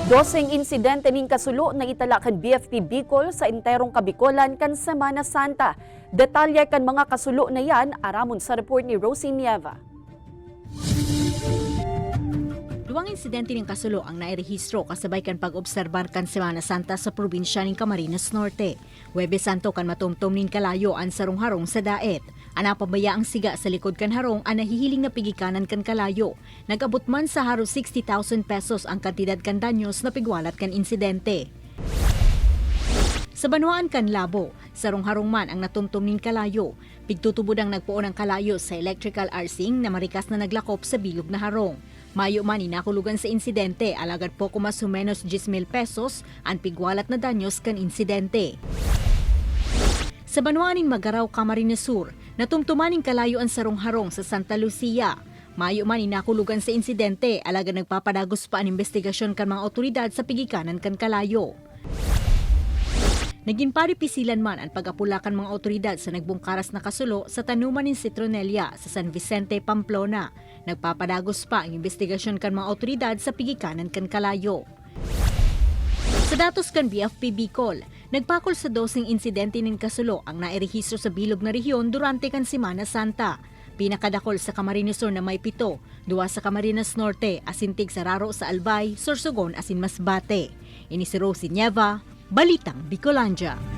Doseng insidente ning kasulo na itala kan BFP Bicol sa enterong Kabikolan kan Semana Santa. Detalye kan mga kasulo na yan aramon sa report ni Rosie Nieva. Duwang insidente ng kasulo ang nairehistro kasabay kan pag-obserbar kan Semana Santa sa probinsya ng Camarines Norte. Huwebes Santo kan matumtom ning kalayo ang sarong-harong sa daet. Anapabaya ang siga sa likod kan harong ang nahihiling na pigikanan kan kalayo. Nag-abot man sa haro 60,000 pesos ang kantidad kan danyos na pigwalat kan insidente. Sa Banuaan kan Labo, sarong-harong man ang natumtom ning kalayo. Pigtutubod ang nagpuon ng kalayo sa electrical arcing na marikas na naglakop sa bilog na harong. Mayo man inakulugan sa insidente, alagad po kumas menos 10,000 pesos ang pigwalat na danyos kan insidente. Sa Banuaning Magaraw, Camarines Sur, natumtuman ning kalayo ang sarong-harong sa Santa Lucia. Mayo man inakulugan sa insidente, alagad nagpapadagos pa ang investigasyon kan mga otoridad sa pigikanan kan kalayo. Naging paripisilan man ang pag-apulakan mga otoridad sa nagbungkaras na kasulo sa tanuman ng Citronella sa San Vicente, Pamplona. Nagpapadagos pa ang investigasyon kan mga otoridad sa pigikanan kan kalayo. Sa datos kan BFP Bicol, nagpakol sa dosing insidente ng kasulo ang nairehistro sa bilog na rehiyon durante kan Semana Santa. Pinakadakol sa Camarines Sur na may 7, 2 sa Camarines Norte, asintig sa Raro sa Albay, Sorsogon asin Masbate. Ini si Rosie Nieva, Balitang Bicolandia.